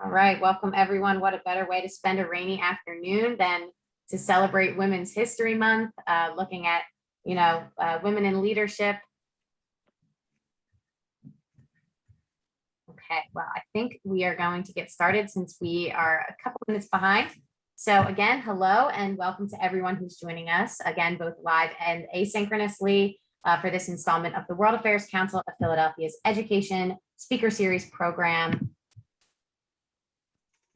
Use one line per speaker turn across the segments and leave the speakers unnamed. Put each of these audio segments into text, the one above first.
All right, welcome everyone. What a better way to spend a rainy afternoon than to celebrate Women's History Month, looking at, women in leadership. Okay, well, I think we are going to get started since we are a couple minutes behind. So again, hello and welcome to everyone who's joining us, again, both live and asynchronously for this installment of the World Affairs Council of Philadelphia's Education Speaker Series program.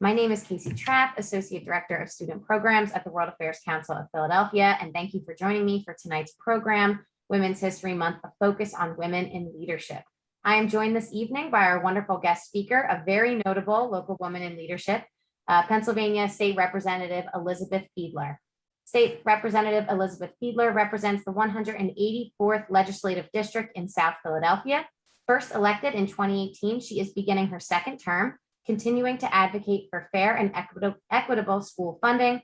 My name is Casey Trapp, Associate Director of Student Programs at the World Affairs Council of Philadelphia, and thank you for joining me for tonight's program, Women's History Month, a focus on women in leadership. I am joined this evening by our wonderful guest speaker, a very notable local woman in leadership, Pennsylvania State Representative Elizabeth Fiedler. State Representative Elizabeth Fiedler represents the 184th Legislative District in South Philadelphia. First elected in 2018, she is beginning her second term, continuing to advocate for fair and equitable school funding,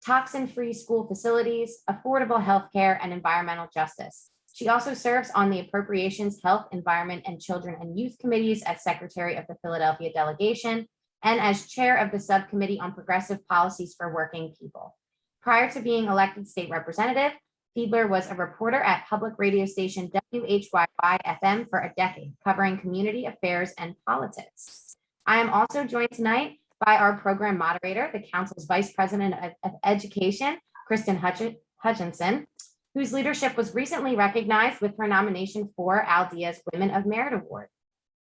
toxin-free school facilities, affordable healthcare, and environmental justice. She also serves on the Appropriations, Health, Environment, and Children and Youth Committees as Secretary of the Philadelphia Delegation and as Chair of the Subcommittee on Progressive Policies for Working People. Prior to being elected state representative, Fiedler was a reporter at public radio station WHYY-FM for a decade, covering community affairs and politics. I am also joined tonight by our program moderator, the Council's Vice President of Education, Kristen Hutchinson, whose leadership was recently recognized with her nomination for Aldea's Women of Merit Award.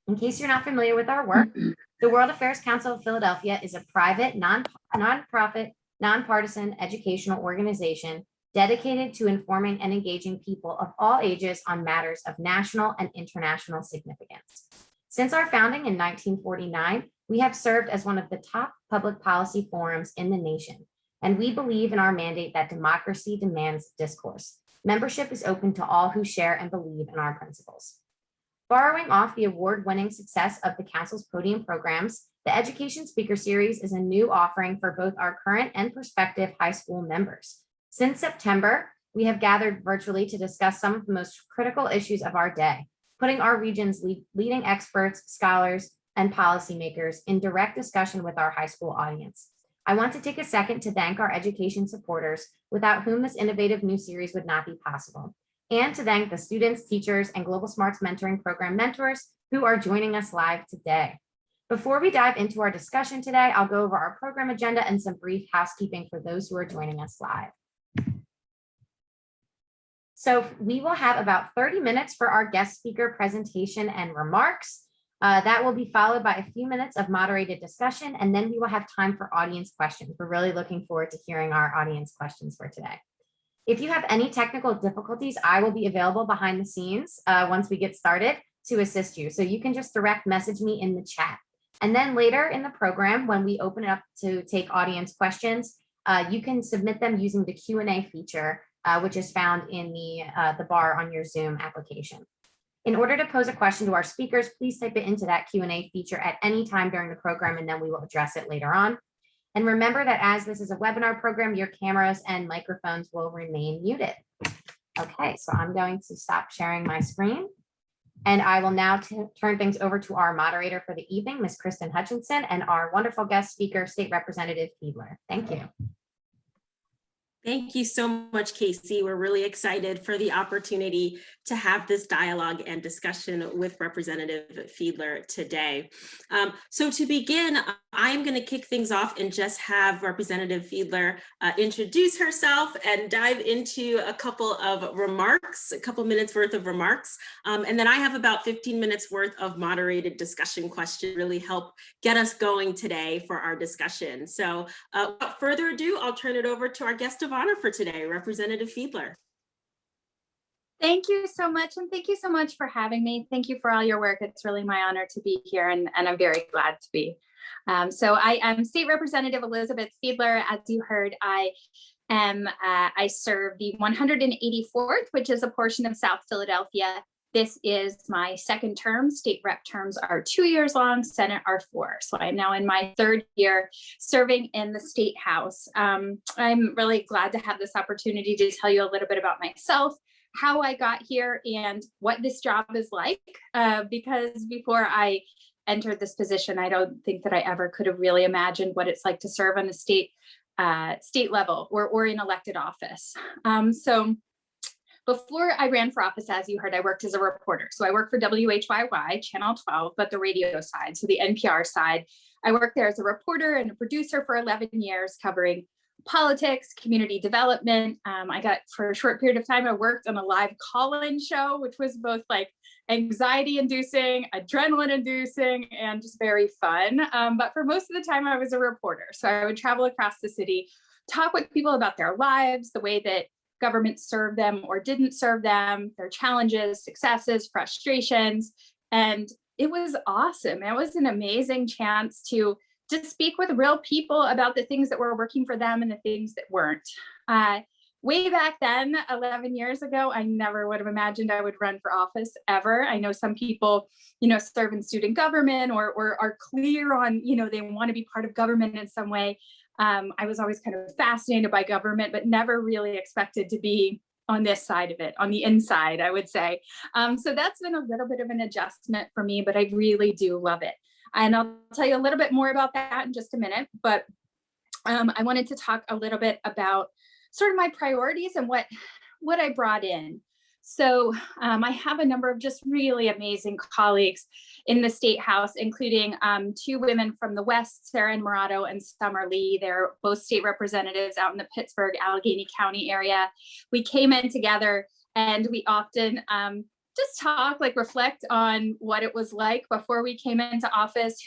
In case you're not familiar with our work, the World Affairs Council of Philadelphia is a private, nonprofit, nonpartisan educational organization dedicated to informing and engaging people of all ages on matters of national and international significance. Since our founding in 1949, we have served as one of the top public policy forums in the nation, and we believe in our mandate that democracy demands discourse. Membership is open to all who share and believe in our principles. Borrowing off the award-winning success of the Council's podium programs, the Education Speaker Series is a new offering for both our current and prospective high school members. Since September, we have gathered virtually to discuss some of the most critical issues of our day, putting our region's leading experts, scholars, and policymakers in direct discussion with our high school audience. I want to take a second to thank our education supporters, without whom this innovative new series would not be possible, and to thank the students, teachers, and Global Smarts Mentoring Program mentors who are joining us live today. Before we dive into our discussion today, I'll go over our program agenda and some brief housekeeping for those who are joining us live. So we will have about 30 minutes for our guest speaker presentation and remarks. That will be followed by a few minutes of moderated discussion, and then we will have time for audience questions. We're really looking forward to hearing our audience questions for today. If you have any technical difficulties, I will be available behind the scenes once we get started to assist you. So you can just direct message me in the chat. And then later in the program, when we open it up to take audience questions, you can submit them using the Q&A feature, which is found in the bar on your Zoom application. In order to pose a question to our speakers, please type it into that Q&A feature at any time during the program, and then we will address it later on. And remember that as this is a webinar program, your cameras and microphones will remain muted. Okay, so I'm going to stop sharing my screen. And I will now turn things over to our moderator for the evening, Ms. Kristen Hutchinson, and our wonderful guest speaker, State Representative Fiedler. Thank you.
Thank you so much, Casey. We're really excited for the opportunity to have this dialogue and discussion with Representative Fiedler today. So to begin, I'm going to kick things off and just have Representative Fiedler introduce herself and dive into a couple of remarks, a couple minutes worth of remarks. And then I have about 15 minutes worth of moderated discussion questions, really help get us going today for our discussion. So without further ado, I'll turn it over to our guest of honor for today, Representative Fiedler.
Thank you so much, and thank you so much for having me. Thank you for all your work. It's really my honor to be here, and I'm very glad to be. So I am State Representative Elizabeth Fiedler. As you heard, I serve the 184th, which is a portion of South Philadelphia. This is my second term. State rep terms are 2 years long, Senate are 4. So I'm now in my third year serving in the State House. I'm really glad to have this opportunity to tell you a little bit about myself, how I got here, and what this job is like, because before I entered this position, I don't think that I ever could have really imagined what it's like to serve on a state level or in elected office. So before I ran for office, as you heard, I worked as a reporter. So I worked for WHYY, Channel 12, but the radio side, so the NPR side. I worked there as a reporter and a producer for 11 years, covering politics, community development. I got, for a short period of time, I worked on a live call-in show, which was both like anxiety inducing, adrenaline inducing, and just very fun. But for most of the time I was a reporter. So I would travel across the city, talk with people about their lives, the way that government served them or didn't serve them, their challenges, successes, frustrations. And it was awesome. It was an amazing chance to speak with real people about the things that were working for them and the things that weren't. Way back then, 11 years ago, I never would have imagined I would run for office ever. I know some people, serve in student government or are clear on, they want to be part of government in some way. I was always kind of fascinated by government, but never really expected to be on this side of it, on the inside, I would say. So that's been a little bit of an adjustment for me, but I really do love it. And I'll tell you a little bit more about that in just a minute, but I wanted to talk a little bit about sort of my priorities and what I brought in. So I have a number of just really amazing colleagues in the State House, including two women from the West, Sarah and Morato and Summer Lee. They're both state representatives out in the Pittsburgh, Allegheny County area. We came in together and we often just talk, reflect on what it was like before we came into office,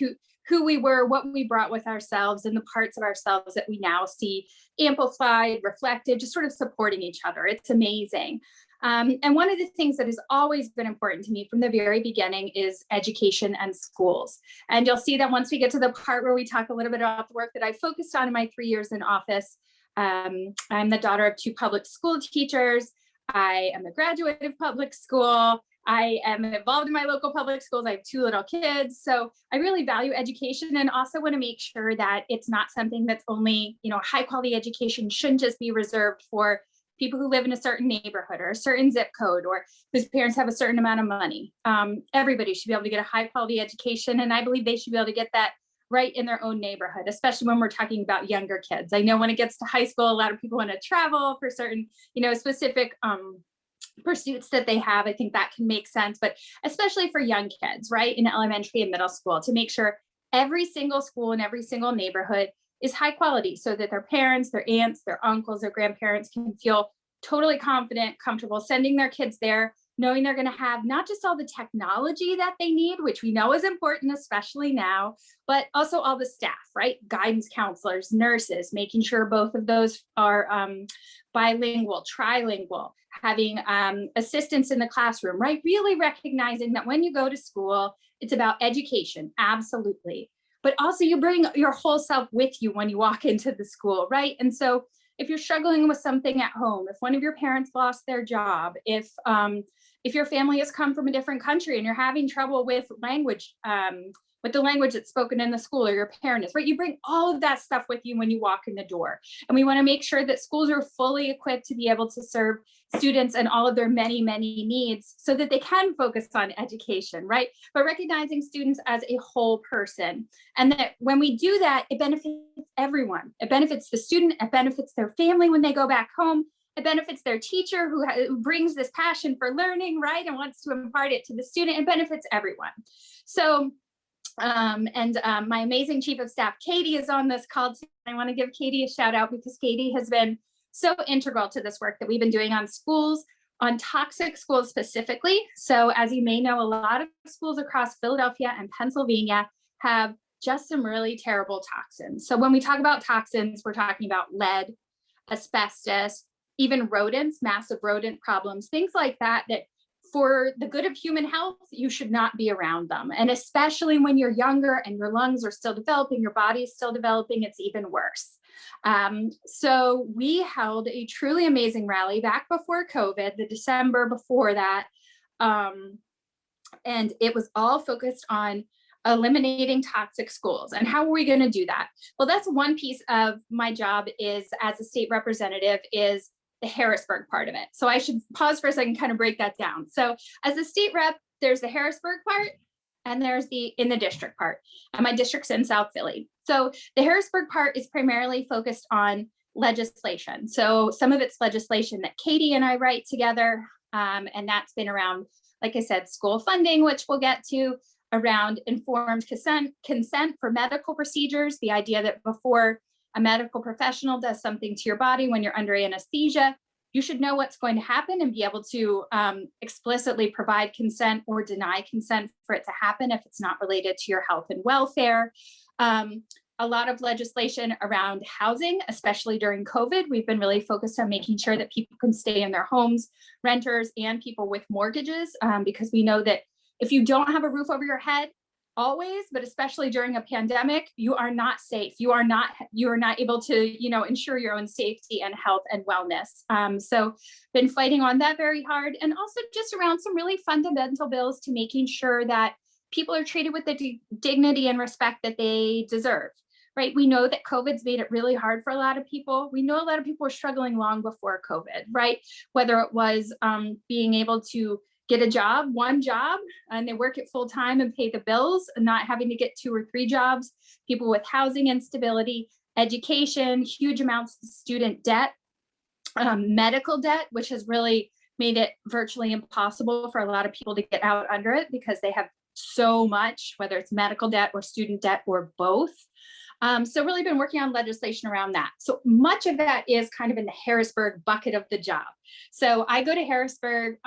who we were, what we brought with ourselves, and the parts of ourselves that we now see amplified, reflected, just sort of supporting each other. It's amazing. And one of the things that has always been important to me from the very beginning is education and schools. And you'll see that once we get to the part where we talk a little bit about the work that I focused on in my 3 years in office. I'm the daughter of two public school teachers. I am a graduate of public school. I am involved in my local public schools. I have two little kids. So I really value education and also want to make sure that it's not something that's only, high quality education shouldn't just be reserved for people who live in a certain neighborhood or a certain zip code or whose parents have a certain amount of money. Everybody should be able to get a high quality education. And I believe they should be able to get that right in their own neighborhood, especially when we're talking about younger kids. I know when it gets to high school, a lot of people want to travel for certain, specific pursuits that they have. I think that can make sense, but especially for young kids, right, in elementary and middle school, to make sure every single school in every single neighborhood is high quality so that their parents, their aunts, their uncles, their grandparents can feel totally confident, comfortable sending their kids there, knowing they're going to have not just all the technology that they need, which we know is important, especially now, but also all the staff, right? Guidance counselors, nurses, making sure both of those are bilingual, trilingual, having assistants in the classroom, right? Really recognizing that when you go to school, it's about education, absolutely. But also you bring your whole self with you when you walk into the school, right? And so if you're struggling with something at home, if one of your parents lost their job, if your family has come from a different country and you're having trouble with language, with the language that's spoken in the school, or your parent is, right? You bring all of that stuff with you when you walk in the door. And we want to make sure that schools are fully equipped to be able to serve students and all of their many, many needs so that they can focus on education, right? But recognizing students as a whole person. And that when we do that, it benefits everyone. It benefits the student, it benefits their family when they go back home. It benefits their teacher who brings this passion for learning, right? And wants to impart it to the student. It benefits everyone. So, my amazing chief of staff, Katie, is on this call today. I want to give Katie a shout out because Katie has been so integral to this work that we've been doing on schools, on toxic schools specifically. So as you may know, a lot of schools across Philadelphia and Pennsylvania have just some really terrible toxins. So when we talk about toxins, we're talking about lead, asbestos, even rodents, massive rodent problems, things like that, that for the good of human health, you should not be around them. And especially when you're younger and your lungs are still developing, your body is still developing, it's even worse. So we held a truly amazing rally back before COVID, the December before that. And it was all focused on eliminating toxic schools. And how are we going to do that? Well, that's one piece of my job is as a state representative is the Harrisburg part of it. So I should pause for a second, kind of break that down. So as a state rep, there's the Harrisburg part, and there's in the district part. And my district's in South Philly. So the Harrisburg part is primarily focused on legislation. So some of it's legislation that Katie and I write together, and that's been around, like I said, school funding, which we'll get to, around informed consent for medical procedures, the idea that before a medical professional does something to your body when you're under anesthesia, you should know what's going to happen and be able to explicitly provide consent or deny consent for it to happen if it's not related to your health and welfare. A lot of legislation around housing, especially during COVID. We've been really focused on making sure that people can stay in their homes, renters and people with mortgages, because we know that if you don't have a roof over your head, always, but especially during a pandemic, you are not safe. You are not able to, ensure your own safety and health and wellness. So been fighting on that very hard, and also just around some really fundamental bills to making sure that people are treated with the dignity and respect that they deserve, right? We know that COVID's made it really hard for a lot of people. We know a lot of people were struggling long before COVID, right? Whether it was being able to get a job, one job, and they work it full time and pay the bills, and not having to get 2 or 3 jobs, people with housing instability, education, huge amounts of student debt, medical debt, which has really made it virtually impossible for a lot of people to get out under it because they have so much, whether it's medical debt or student debt or both. So really been working on legislation around that. So much of that is kind of in the Harrisburg bucket of the job. So I go to Harrisburg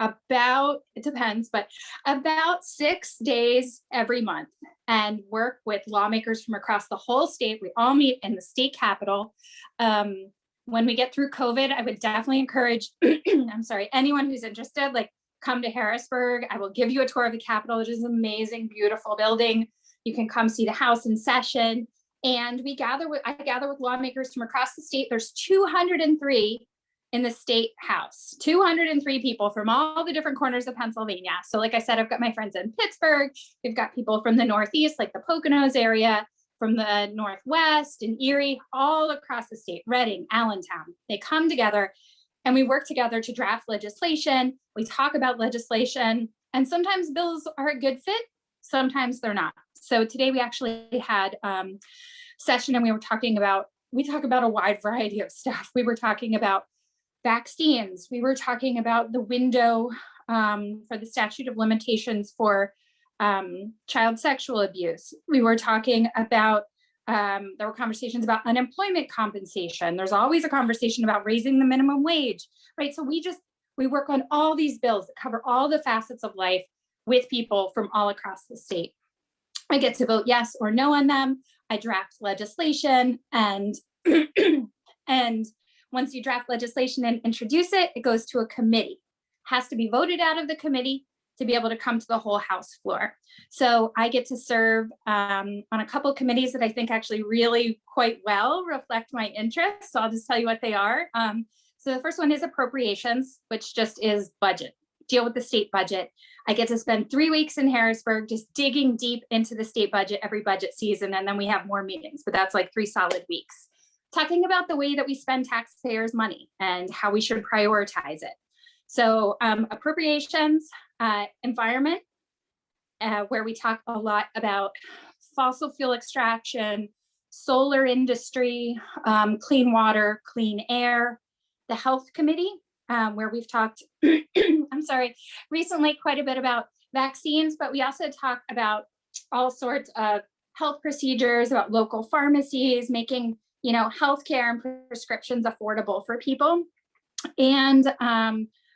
it depends, but about 6 days every month, and work with lawmakers from across the whole state. We all meet in the state capitol. When we get through COVID, I would definitely encourage, anyone who's interested, come to Harrisburg. I will give you a tour of the Capitol. It is an amazing, beautiful building. You can come see the House in session. And I gather with lawmakers from across the state. There's 203 in the state House, 203 people from all the different corners of Pennsylvania. So like I said, I've got my friends in Pittsburgh. We've got people from the Northeast, like the Poconos area, from the Northwest and Erie, all across the state, Reading, Allentown. They come together and we work together to draft legislation. We talk about legislation, and sometimes bills are a good fit, sometimes they're not. So today we actually had session, and we talk about a wide variety of stuff. We were talking about vaccines. We were talking about the window for the statute of limitations for child sexual abuse. We were talking about, there were conversations about unemployment compensation. There's always a conversation about raising the minimum wage, right? So we work on all these bills that cover all the facets of life with people from all across the state. I get to vote yes or no on them. I draft legislation, and and once you draft legislation and introduce it, it goes to a committee. Has to be voted out of the committee to be able to come to the whole House floor. So I get to serve on a couple of committees that I think actually really quite well reflect my interests. So I'll just tell you what they are. So the first one is Appropriations, which just is budget, deal with the state budget. I get to spend 3 weeks in Harrisburg just digging deep into the state budget every budget season, and then we have more meetings, but that's like 3 solid weeks. Talking about the way that we spend taxpayers' money and how we should prioritize it. So Appropriations, environment, where we talk a lot about fossil fuel extraction, solar industry, clean water, clean air. The Health Committee, where we've talked, recently quite a bit about vaccines, but we also talk about all sorts of health procedures, about local pharmacies, making healthcare and prescriptions affordable for people, and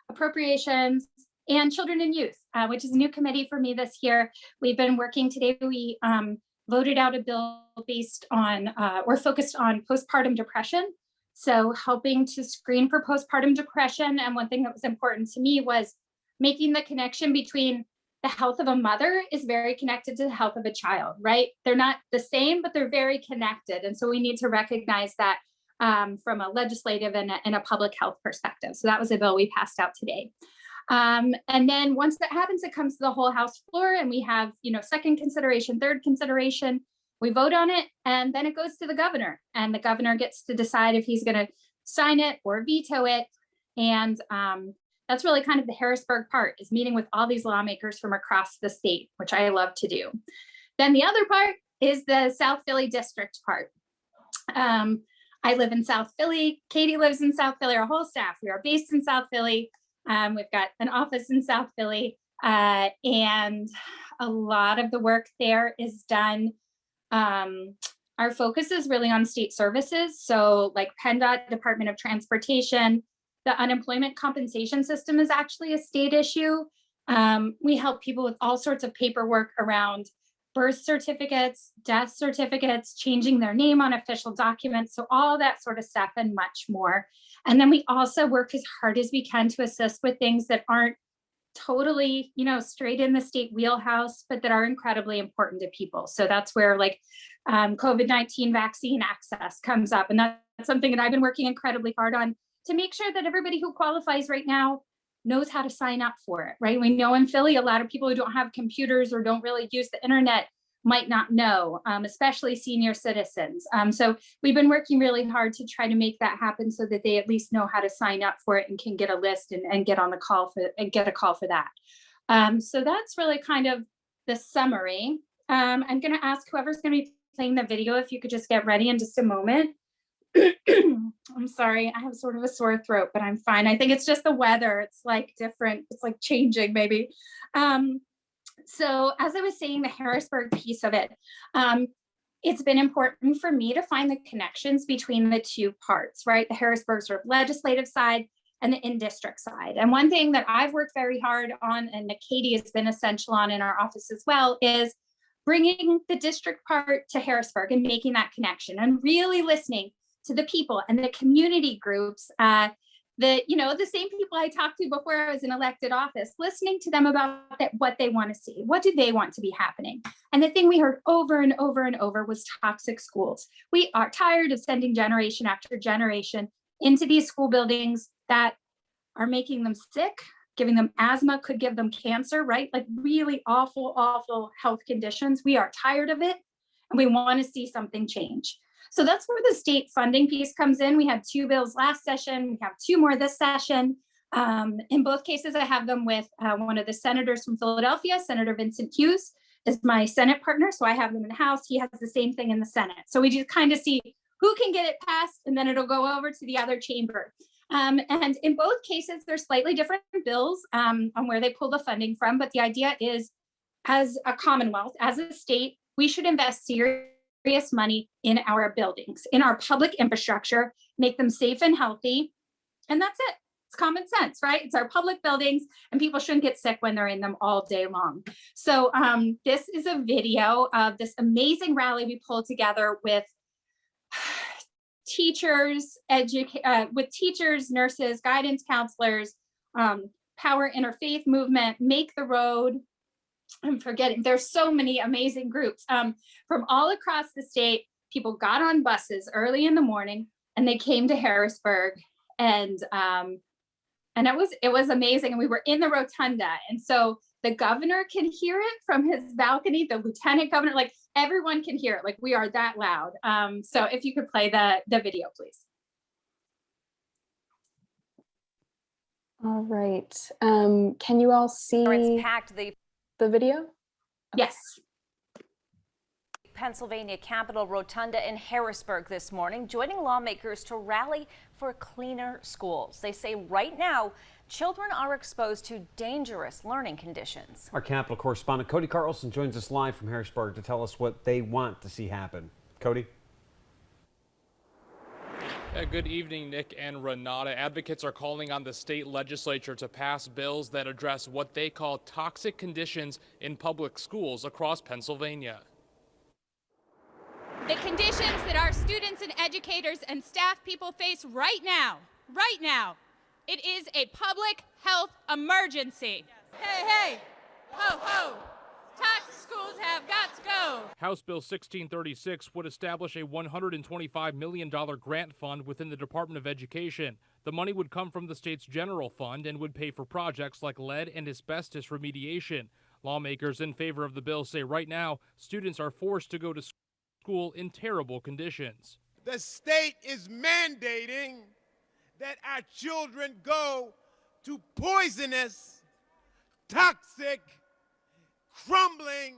Appropriations and Children and Youth, which is a new committee for me this year. We've been working today. We voted out a bill based on or focused on postpartum depression. So helping to screen for postpartum depression. And one thing that was important to me was making the connection between the health of a mother is very connected to the health of a child, right? They're not the same, but they're very connected. And so we need to recognize that from a legislative and a public health perspective. So that was a bill we passed out today. And then once that happens, it comes to the whole House floor, and we have, second consideration, third consideration. We vote on it, and then it goes to the governor, and the governor gets to decide if he's going to sign it or veto it. And That's really kind of the Harrisburg part, is meeting with all these lawmakers from across the state, which I love to do. Then the other part is the South Philly district part. I live in South Philly. Katie lives in South Philly. Our whole staff, we are based in South Philly. We've got an office in South Philly, and a lot of the work there is done. Our focus is really on state services. So like PennDOT, Department of Transportation, the unemployment compensation system is actually a state issue. We help people with all sorts of paperwork around birth certificates, death certificates, changing their name on official documents. So all that sort of stuff and much more. And then we also work as hard as we can to assist with things that aren't totally, straight in the state wheelhouse, but that are incredibly important to people. So that's where like COVID-19 vaccine access comes up. And that's something that I've been working incredibly hard on to make sure that everybody who qualifies right now knows how to sign up for it, right? We know in Philly, a lot of people who don't have computers or don't really use the internet might not know, especially senior citizens. So we've been working really hard to try to make that happen so that they at least know how to sign up for it and can get a list and get on the call and get a call for that. So that's really kind of the summary. I'm gonna ask whoever's gonna be playing the video, if you could just get ready in just a moment. I'm sorry, I have sort of a sore throat, but I'm fine. I think it's just the weather. It's like different. It's like changing maybe. So as I was saying, the Harrisburg piece of it, it's been important for me to find the connections between the two parts, right? The Harrisburg sort of legislative side and the in-district side. And one thing that I've worked very hard on, and that Katie has been essential on in our office as well, is bringing the district part to Harrisburg and making that connection and really listening to the people and the community groups, the same people I talked to before I was in elected office, listening to them about what they want to see. What do they want to be happening? And the thing we heard over and over and over was toxic schools. We are tired of sending generation after generation into these school buildings that are making them sick, giving them asthma, could give them cancer, right? Like really awful, awful health conditions. We are tired of it and we want to see something change. So that's where the state funding piece comes in. We had 2 bills last session. We have 2 more this session. In both cases, I have them with one of the senators from Philadelphia, Senator Vincent Hughes is my Senate partner. So I have them in the House. He has the same thing in the Senate. So we just kind of see who can get it passed, and then it'll go over to the other chamber. And in both cases, they're slightly different bills on where they pull the funding from. But the idea is, as a Commonwealth, as a state, we should invest serious money in our buildings, in our public infrastructure, make them safe and healthy. And that's it. It's common sense, right? It's our public buildings, and people shouldn't get sick when they're in them all day long. So this is a video of this amazing rally we pulled together with teachers, nurses, guidance counselors, Power Interfaith Movement, Make the Road. I'm forgetting, there's so many amazing groups from all across the state. People got on buses early in the morning and they came to Harrisburg, and it was amazing. And we were in the rotunda, and so the governor can hear it from his balcony, the lieutenant governor, like everyone can hear it, like we are that loud. So if you could play the video, please.
All right. Can you all see
packed
the video?
Yes.
Pennsylvania Capitol Rotunda in Harrisburg this morning, joining lawmakers to rally for cleaner schools. They say right now, children are exposed to dangerous learning conditions.
Our Capitol correspondent Cody Carlson joins us live from Harrisburg to tell us what they want to see happen. Cody?
Good evening, Nick and Renata. Advocates are calling on the state legislature to pass bills that address what they call toxic conditions in public schools across Pennsylvania.
The conditions that our students and educators and staff people face right now, it is a public health emergency. Hey, hey, ho, ho. Toxic schools have got to go.
House Bill 1636 would establish a $125 million grant fund within the Department of Education. The money would come from the state's general fund and would pay for projects like lead and asbestos remediation. Lawmakers in favor of the bill say right now, students are forced to go to school in terrible conditions.
The state is mandating that our children go to poisonous, toxic, crumbling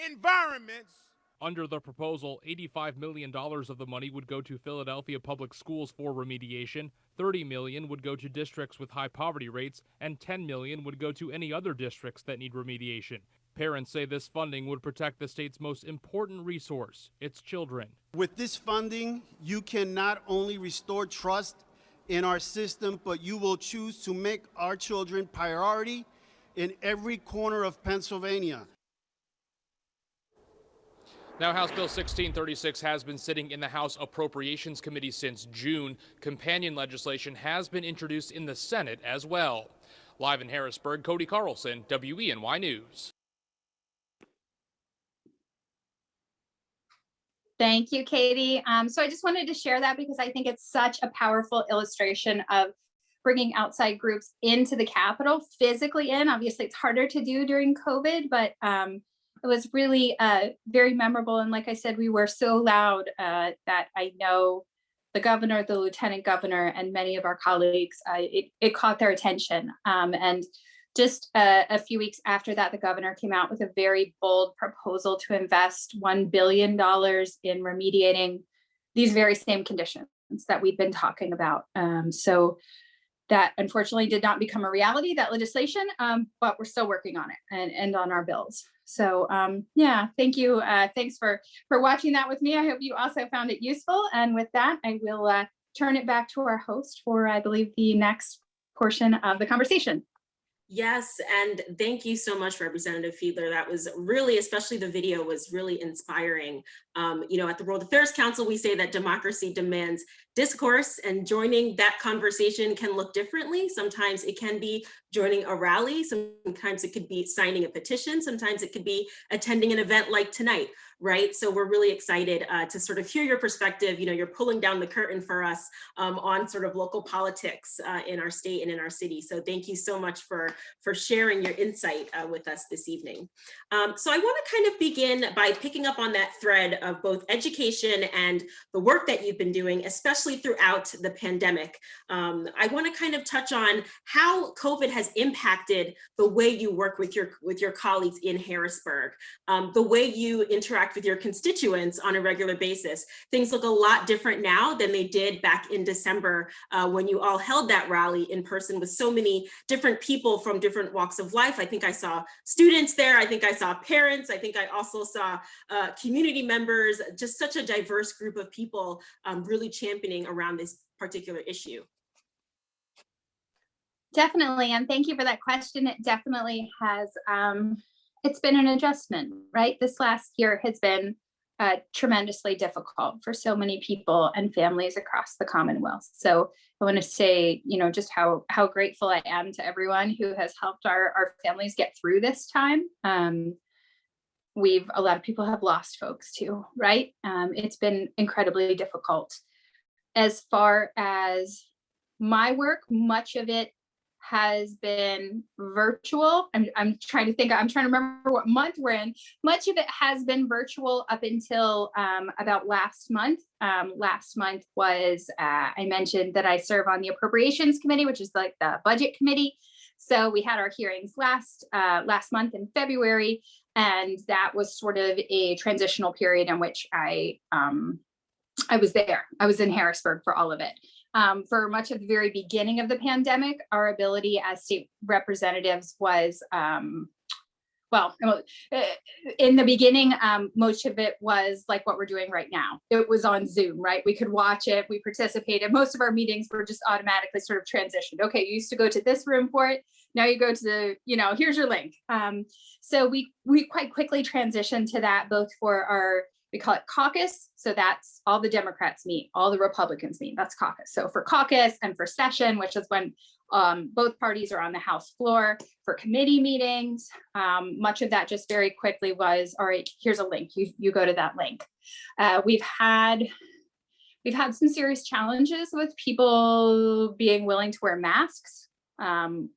environments.
Under the proposal, $85 million of the money would go to Philadelphia public schools for remediation, $30 million would go to districts with high poverty rates, and $10 million would go to any other districts that need remediation. Parents say this funding would protect the state's most important resource, its children.
With this funding, you can not only restore trust in our system, but you will choose to make our children priority in every corner of Pennsylvania.
Now, House Bill 1636 has been sitting in the House Appropriations Committee since June. Companion legislation has been introduced in the Senate as well. Live in Harrisburg, Cody Carlson, WENY News.
Thank you, Katie. So I just wanted to share that because I think it's such a powerful illustration of bringing outside groups into the Capitol, physically in. Obviously, it's harder to do during COVID, but it was really very memorable. And like I said, we were so loud that I know the governor, the lieutenant governor, and many of our colleagues, it caught their attention. And just a few weeks after that, the governor came out with a very bold proposal to invest $1 billion in remediating these very same conditions that we've been talking about. So that unfortunately did not become a reality, that legislation, but we're still working on it and on our bills. So yeah, thank you. Thanks for watching that with me. I hope you also found it useful. And with that, I will turn it back to our host for, I believe, the next portion of the conversation.
Yes, and thank you so much, Representative Fiedler. That was really, especially the video was really inspiring. You know, at the World Affairs Council, we say that democracy demands discourse, and joining that conversation can look differently. Sometimes it can be joining a rally. Sometimes it could be signing a petition. Sometimes it could be attending an event like tonight, right? So we're really excited to sort of hear your perspective. You know, you're pulling down the curtain for us on sort of local politics in our state and in our city. So thank you so much for sharing your insight with us this evening. So I want to kind of begin by picking up on that thread of both education and the work that you've been doing, especially throughout the pandemic. I want to kind of touch on how COVID has impacted the way you work with your colleagues in Harrisburg, the way you interact with your constituents on a regular basis. Things look a lot different now than they did back in December when you all held that rally in person with so many different people from different walks of life. I think I saw students there. I think I saw parents. I think I also saw community members, just such a diverse group of people really championing around this particular issue.
Definitely, and thank you for that question. It definitely has, it's been an adjustment, right? This last year has been tremendously difficult for so many people and families across the Commonwealth. So I want to say, you know, just how grateful I am to everyone who has helped our families get through this time. A lot of people have lost folks too, right? It's been incredibly difficult. As far as my work, much of it has been virtual. I'm trying to remember what month we're in. Much of it has been virtual up until about last month. Last month was, I mentioned that I serve on the Appropriations Committee, which is like the budget committee. So we had our hearings last month in February, and that was sort of a transitional period in which I was there. I was in Harrisburg for all of it. For much of the very beginning of the pandemic, our ability as state representatives was, in the beginning, most of it was like what we're doing right now. It was on Zoom, right? We could watch it, we participated. Most of our meetings were just automatically sort of transitioned. Okay, you used to go to this room for it. Now you go to the, here's your link. So we quite quickly transitioned to that, both for our, we call it caucus. So that's all the Democrats meet, all the Republicans meet, that's caucus. So for caucus and for session, which is when both parties are on the House floor, for committee meetings, much of that just very quickly was, all right, here's a link, you go to that link. We've had some serious challenges with people being willing to wear masks on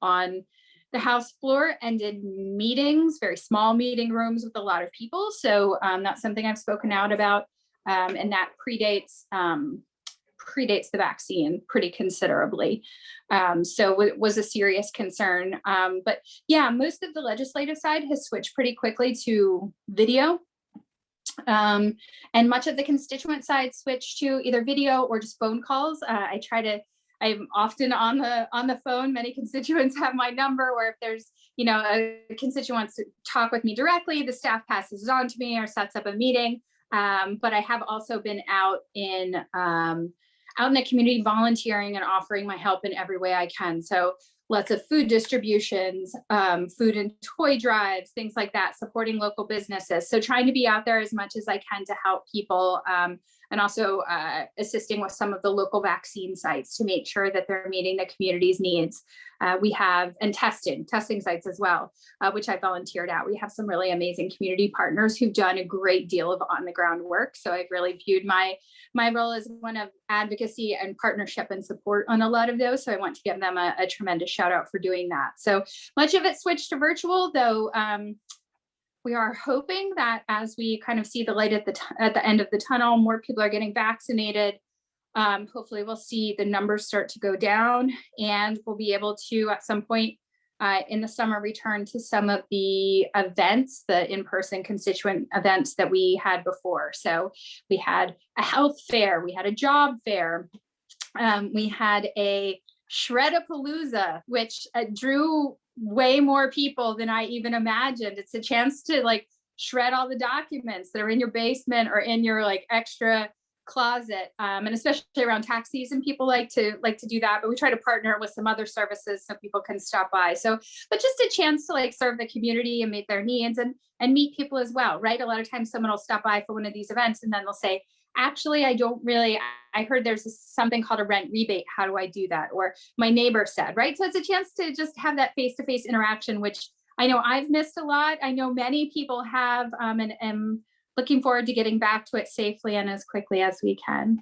the House floor and in meetings, very small meeting rooms with a lot of people. So that's something I've spoken out about, and that predates predates the vaccine pretty considerably. So it was a serious concern. But yeah, most of the legislative side has switched pretty quickly to video. And much of the constituent side switched to either video or just phone calls. I'm often on the phone. Many constituents have my number, or if there's, a constituent wants to talk with me directly, the staff passes it on to me or sets up a meeting. But I have also been out in the community volunteering and offering my help in every way I can. So lots of food distributions, food and toy drives, things like that, supporting local businesses. So trying to be out there as much as I can to help people, and also assisting with some of the local vaccine sites to make sure that they're meeting the community's needs. We have, and testing sites as well, which I volunteered at. We have some really amazing community partners who've done a great deal of on the ground work. So I've really viewed my role as one of advocacy and partnership and support on a lot of those. So I want to give them a tremendous shout out for doing that. So much of it switched to virtual, though. We are hoping that as we kind of see the light at the end of the tunnel, more people are getting vaccinated. Hopefully we'll see the numbers start to go down, and we'll be able to at some point in the summer return to some of the events, the in-person constituent events that we had before. So we had a health fair, we had a job fair, we had a Shred-a-Palooza, which drew way more people than I even imagined. It's a chance to shred all the documents that are in your basement or in your extra closet, and especially around tax season, people like to do that. But we try to partner with some other services so people can stop by. So, but just a chance to serve the community and meet their needs and meet people as well, right? A lot of times someone will stop by for one of these events and then they'll say, actually, I heard there's something called a rent rebate. How do I do that? Or my neighbor said, right? So it's a chance to just have that face-to-face interaction, which I know I've missed a lot. I know many people have, and am looking forward to getting back to it safely and as quickly as we can.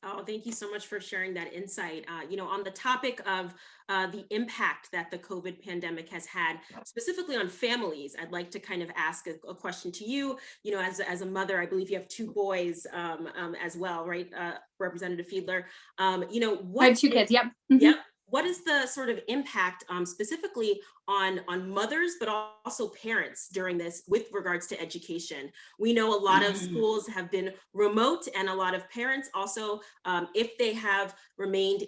Oh, thank you so much for sharing that insight. On the topic of the impact that the COVID pandemic has had specifically on families, I'd like to kind of ask a question to you. As a mother, I believe you have two boys as well, right, Representative Fiedler?
I have two kids. Yep. Mm-hmm.
Yep. What is the sort of impact specifically on mothers, but also parents during this with regards to education? We know a lot of schools have been remote, and a lot of parents also, if they have remained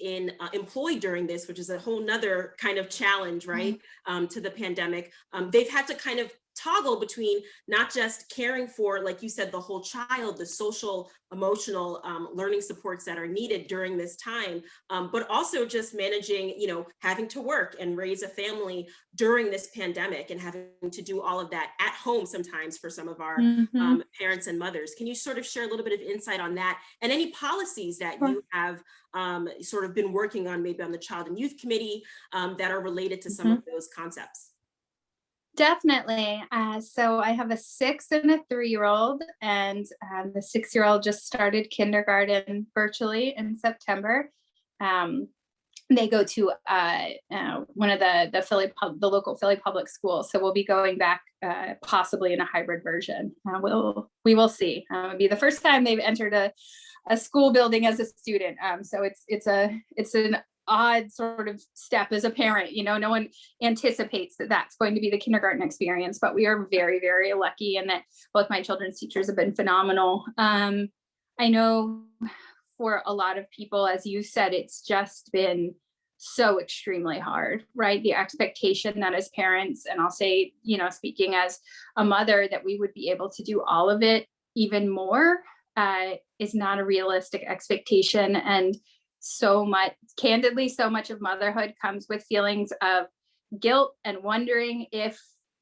employed during this, which is a whole nother kind of challenge, right, to the pandemic, they've had to kind of toggle between not just caring for, like you said, the whole child, the social, emotional learning supports that are needed during this time, but also just managing, having to work and raise a family during this pandemic and having to do all of that at home sometimes for some of our parents and mothers. Can you sort of share a little bit of insight on that and any policies that you have sort of been working on, maybe on the Child and Youth Committee, that are related to some of those concepts?
Definitely. So I have a 6 and a 3-year-old, and the 6-year-old just started kindergarten virtually in September. They go to one of the local Philly public schools. So we'll be going back possibly in a hybrid version. We will see. It'll be the first time they've entered a school building as a student. So it's an odd sort of step as a parent. No one anticipates that that's going to be the kindergarten experience, but we are very, very lucky, and that both my children's teachers have been phenomenal. I know for a lot of people, as you said, it's just been so extremely hard, right? The expectation that as parents, and I'll say, speaking as a mother, that we would be able to do all of it even more is not a realistic expectation. And so much of motherhood comes with feelings of guilt and wondering if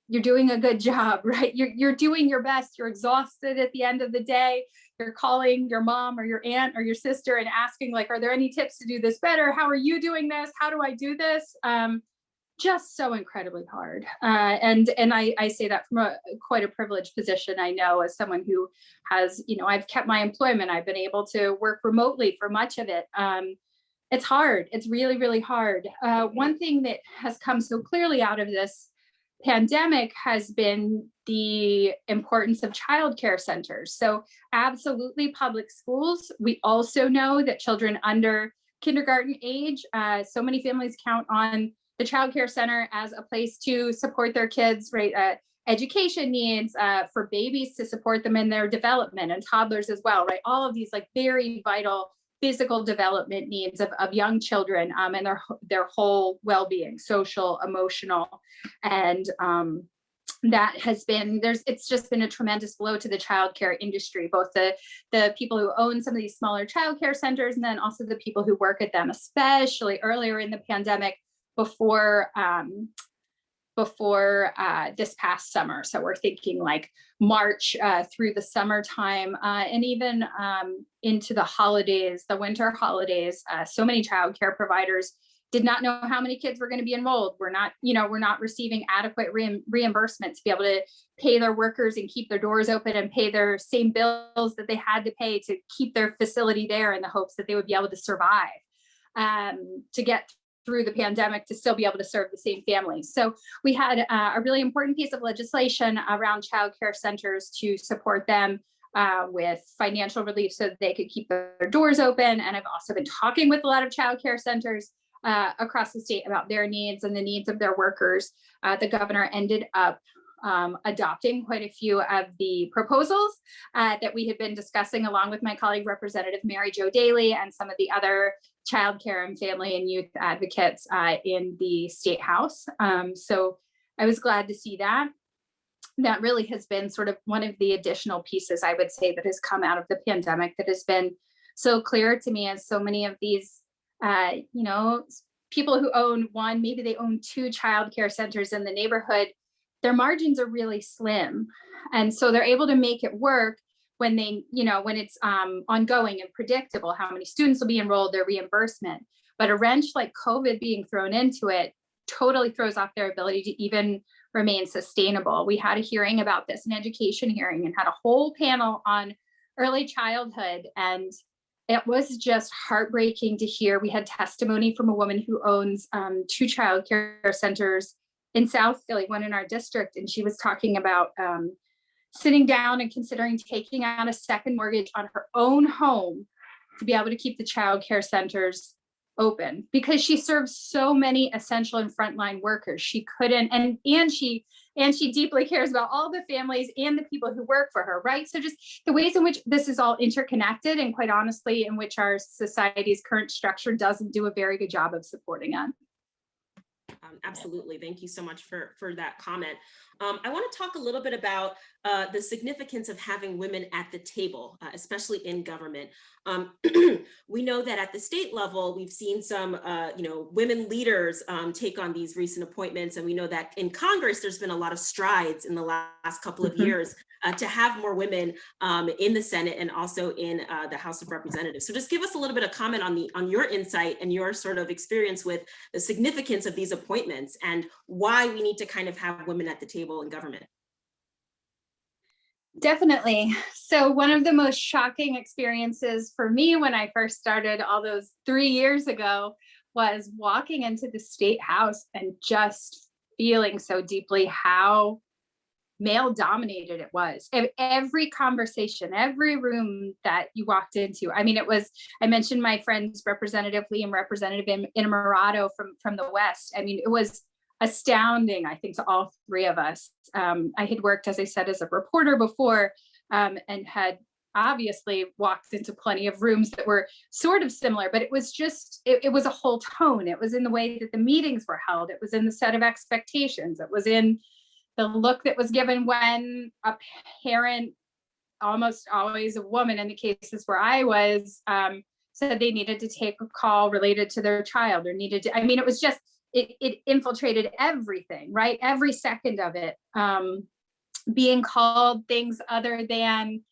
you're doing a good job, right? You're doing your best. You're exhausted at the end of the day. You're calling your mom or your aunt or your sister and asking, are there any tips to do this better? How are you doing this? How do I do this? Just so incredibly hard. And I say that from quite a privileged position. I know, as someone who has, I've kept my employment. I've been able to work remotely for much of it. It's hard. It's really, really hard. One thing that has come so clearly out of this pandemic has been the importance of childcare centers. So absolutely public schools. We also know that children under kindergarten age, so many families count on the childcare center as a place to support their kids, right? Education needs, for babies to support them in their development, and toddlers as well, right? All of these like very vital physical development needs of young children, and their whole well-being, social, emotional, and that has been, it's just been a tremendous blow to the childcare industry, both the people who own some of these smaller childcare centers, and then also the people who work at them, especially earlier in the pandemic before this past summer. So we're thinking like March through the summertime, and even into the holidays, the winter holidays. So many childcare providers did not know how many kids were going to be enrolled. We're not receiving adequate reimbursement to be able to pay their workers and keep their doors open and pay their same bills that they had to pay to keep their facility there, in the hopes that they would be able to survive, to get through the pandemic, to still be able to serve the same families. So we had a really important piece of legislation around childcare centers to support them with financial relief so that they could keep their doors open. And I've also been talking with a lot of childcare centers across the state about their needs and the needs of their workers. The governor ended up adopting quite a few of the proposals that we had been discussing, along with my colleague Representative Mary Jo Daley and some of the other childcare and family and youth advocates in the state house. So I was glad to see that. That really has been sort of one of the additional pieces, I would say, that has come out of the pandemic that has been so clear to me, as so many of these people who own one, maybe they own two childcare centers in the neighborhood, their margins are really slim. And so they're able to make it work when when it's ongoing and predictable, how many students will be enrolled, their reimbursement. But a wrench like COVID being thrown into it totally throws off their ability to even remain sustainable. We had a hearing about this, an education hearing, and had a whole panel on early childhood, and it was just heartbreaking to hear. We had testimony from a woman who owns two childcare centers in South Philly, one in our district, and she was talking about sitting down and considering taking out a second mortgage on her own home to be able to keep the childcare centers open, because she serves so many essential and frontline workers. She couldn't, and she deeply cares about all the families and the people who work for her, right? So just the ways in which this is all interconnected, and quite honestly, in which our society's current structure doesn't do a very good job of supporting it.
Absolutely. Thank you so much for that comment. I want to talk a little bit about the significance of having women at the table, especially in government. We know that at the state level, we've seen some, women leaders take on these recent appointments. And we know that in Congress, there's been a lot of strides in the last couple of years to have more women in the Senate and also in the House of Representatives. So just give us a little bit of comment on your insight and your sort of experience with the significance of these appointments and why we need to kind of have women at the table in government.
Definitely. So one of the most shocking experiences for me when I first started all those 3 years ago was walking into the state house and just feeling so deeply how male dominated it was. Every conversation, every room that you walked into. I mean, I mentioned my friends, Representative Lee and Representative Inamorado from the West. I mean, it was astounding, I think, to all three of us. I had worked, as I said, as a reporter before, and had obviously walked into plenty of rooms that were sort of similar, but it was just, it was a whole tone. It was in the way that the meetings were held. It was in the set of expectations. It was in the look that was given when a parent, almost always a woman in the cases where I was, said they needed to take a call related to their child, or needed to, I mean, it was just, it infiltrated everything, right? Every second of it, being called things other than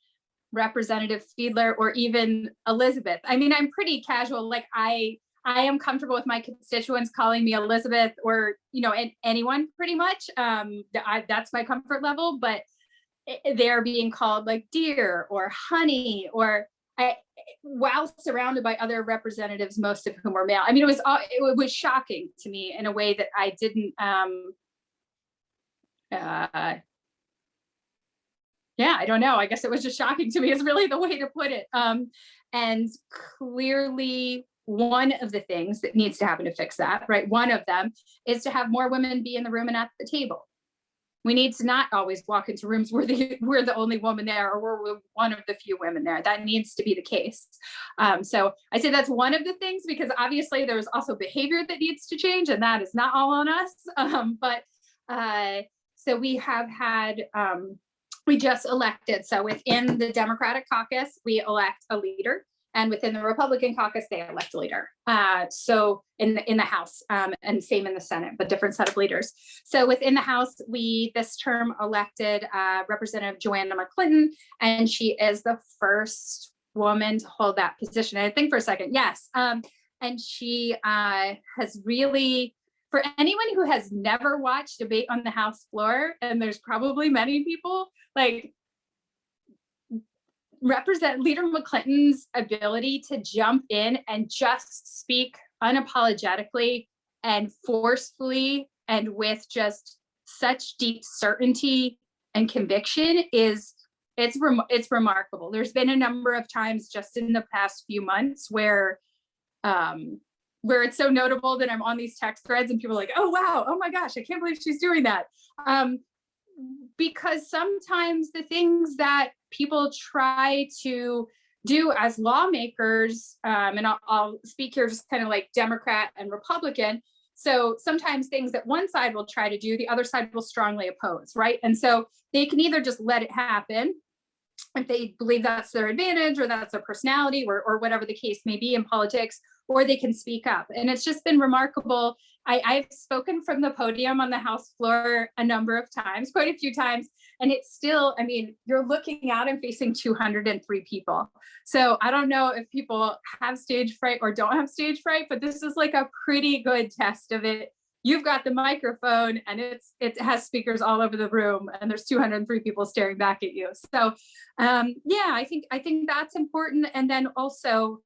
Representative Fiedler or even Elizabeth. I mean, I'm pretty casual. Like I am comfortable with my constituents calling me Elizabeth or, anyone pretty much. That's my comfort level, but they're being called like dear or honey, or while surrounded by other representatives, most of whom were male. I mean, it was shocking to me in a way that I didn't yeah, I don't know. I guess it was just shocking to me is really the way to put it. And clearly one of the things that needs to happen to fix that, right? One of them is to have more women be in the room and at the table. We need to not always walk into rooms where we're the only woman there, or we're one of the few women there. That needs to be the case. So I say that's one of the things, because obviously there's also behavior that needs to change, and that is not all on us. So we have had, we just elected. So within the Democratic caucus, we elect a leader. And within the Republican caucus, they elect a leader. So in the House, and same in the Senate, but different set of leaders. So within the House, we this term elected Representative Joanna McClinton, and she is the first woman to hold that position. I think for a second, yes. And she has really, for anyone who has never watched debate on the House floor, and there's probably many people, like, Leader McClinton's ability to jump in and just speak unapologetically and forcefully and with just such deep certainty and conviction it's remarkable. There's been a number of times just in the past few months where it's so notable that I'm on these text threads and people are like, oh wow, oh my gosh, I can't believe she's doing that. Because sometimes the things that people try to do as lawmakers, and I'll speak here just kind of like Democrat and Republican. So sometimes things that one side will try to do, the other side will strongly oppose, right? And so they can either just let it happen if they believe that's their advantage or that's their personality or whatever the case may be in politics, or they can speak up. And it's just been remarkable. I've spoken from the podium on the House floor a number of times, quite a few times, and it's still, I mean, you're looking out and facing 203 people. So I don't know if people have stage fright or don't have stage fright, but this is like a pretty good test of it. You've got the microphone and it has speakers all over the room, and there's 203 people staring back at you. So yeah, I think that's important. And then also,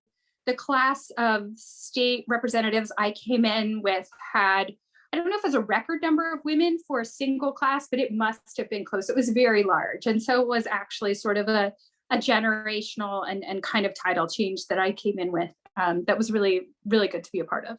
the class of state representatives I came in with had, I don't know if it was a record number of women for a single class, but it must have been close. It was very large. And so it was actually sort of a generational and kind of title change that I came in with. That was really, really good to be a part of.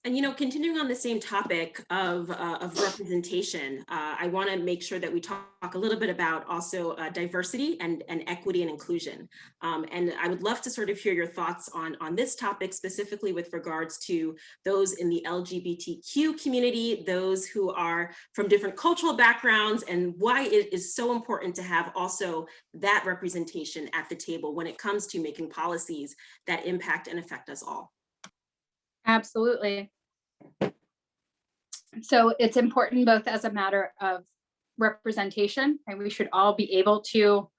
And, you know, continuing on the same topic of representation, I want to make sure that we talk a little bit about also diversity and equity and inclusion. And I would love to sort of hear your thoughts on this topic, specifically with regards to those in the LGBTQ community, those who are from different cultural backgrounds, and why it is so important to have also that representation at the table when it comes to making policies that impact and affect us all.
Absolutely. So it's important both as a matter of representation, and we should all be able to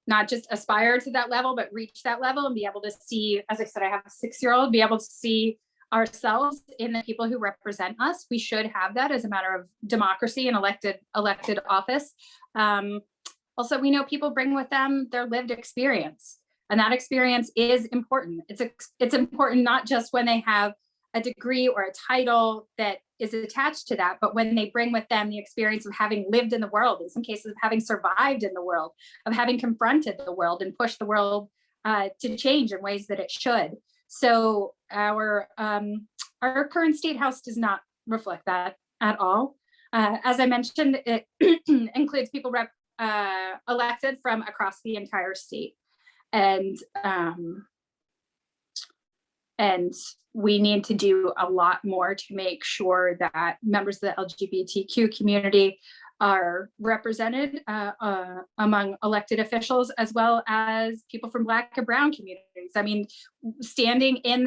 not just aspire to that level, but reach that level and be able to see, as I said, I have a 6-year-old, be able to see ourselves in the people who represent us. We should have that as a matter of democracy and elected office. Also, we know people bring with them their lived experience. And that experience is important. It's important not just when they have a degree or a title that is attached to that, but when they bring with them the experience of having lived in the world, in some cases of having survived in the world, of having confronted the world and pushed the world to change in ways that it should. So our current state house does not reflect that at all. As I mentioned, it includes people elected from across the entire state. And we need to do a lot more to make sure that members of the LGBTQ community are represented among elected officials, as well as people from Black and Brown communities. I mean, standing on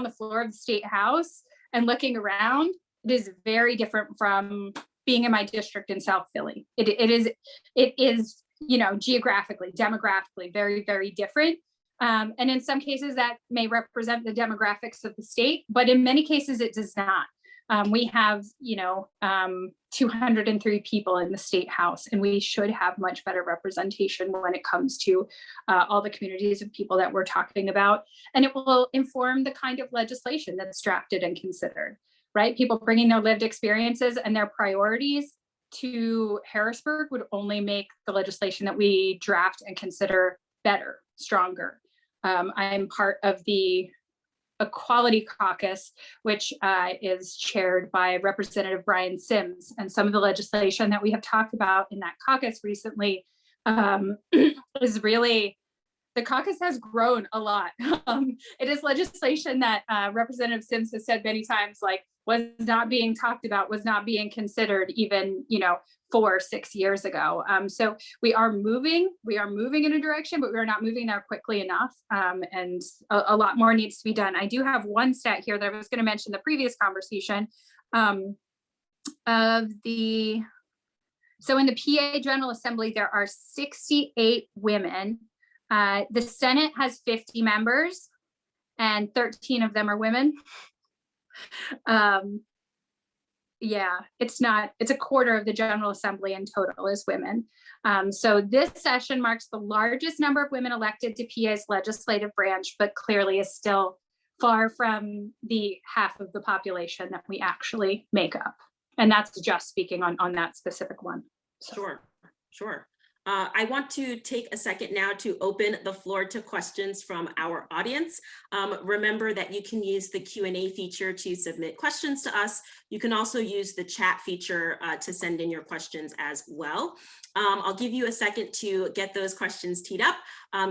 the floor of the state house and looking around, it is very different from being in my district in South Philly. It is, you know, geographically, demographically, very, very different. And in some cases that may represent the demographics of the state, but in many cases it does not. We have, 203 people in the state house, and we should have much better representation when it comes to all the communities of people that we're talking about. And it will inform the kind of legislation that's drafted and considered. right? People bringing their lived experiences and their priorities to Harrisburg would only make the legislation that we draft and consider better, stronger. I'm part of the Equality Caucus, which is chaired by Representative Brian Sims. And some of the legislation that we have talked about in that caucus recently is really, the caucus has grown a lot. It is legislation that Representative Sims has said many times, like, was not being talked about, was not being considered even, 4 or 6 years ago. So we are moving in a direction, but we are not moving there quickly enough. And a lot more needs to be done. I do have one stat here that I was going to mention in the previous conversation so in the PA General Assembly, there are 68 women. The Senate has 50 members and 13 of them are women. It's a quarter of the General Assembly in total is women. So this session marks the largest number of women elected to PA's legislative branch, but clearly is still far from the half of the population that we actually make up. And that's just speaking on that specific one. So.
Sure. I want to take a second now to open the floor to questions from our audience. Remember that you can use the Q&A feature to submit questions to us. You can also use the chat feature to send in your questions as well. I'll give you a second to get those questions teed up.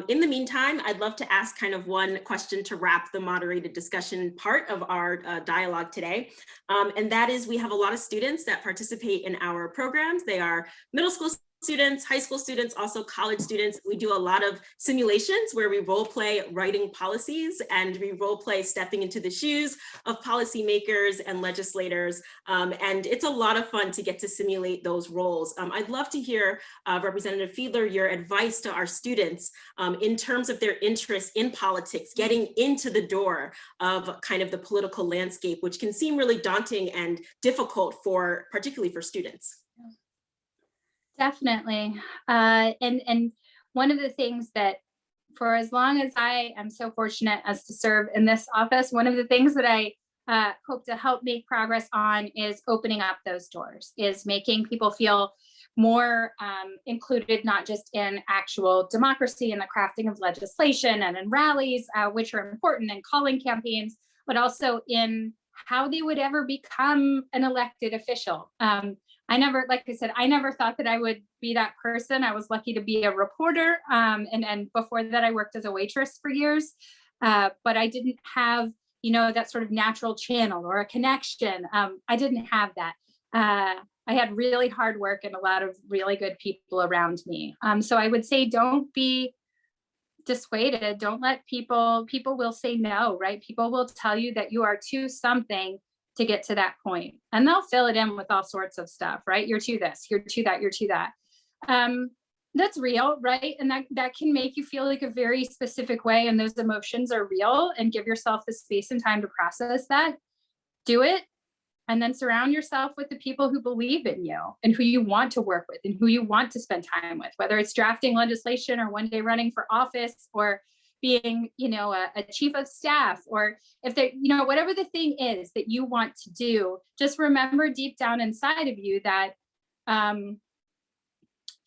In the meantime, I'd love to ask kind of one question to wrap the moderated discussion part of our dialogue today. And that is, we have a lot of students that participate in our programs. They are middle school students, high school students, also college students. We do a lot of simulations where we role play writing policies and we role play stepping into the shoes of policymakers and legislators. And it's a lot of fun to get to simulate those roles. I'd love to hear Representative Fiedler, your advice to our students in terms of their interest in politics, getting into the door of kind of the political landscape, which can seem really daunting and difficult particularly for students.
Definitely. And one of the things that, for as long as I am so fortunate as to serve in this office, one of the things that I hope to help make progress on is opening up those doors, is making people feel more included, not just in actual democracy and the crafting of legislation and in rallies, which are important, and calling campaigns, but also in how they would ever become an elected official. I never thought that I would be that person. I was lucky to be a reporter. And before that, I worked as a waitress for years. But I didn't have, that sort of natural channel or a connection. I didn't have that. I had really hard work and a lot of really good people around me. So I would say, don't be dissuaded. Don't let people will say no, right? People will tell you that you are too something to get to that point. And they'll fill it in with all sorts of stuff, right? You're to this, you're to that, you're to that. That's real, right? And that can make you feel like a very specific way, and those emotions are real, and give yourself the space and time to process that. Do it, and then surround yourself with the people who believe in you and who you want to work with and who you want to spend time with, whether it's drafting legislation or one day running for office or being, a chief of staff, or if they, whatever the thing is that you want to do, just remember deep down inside of you that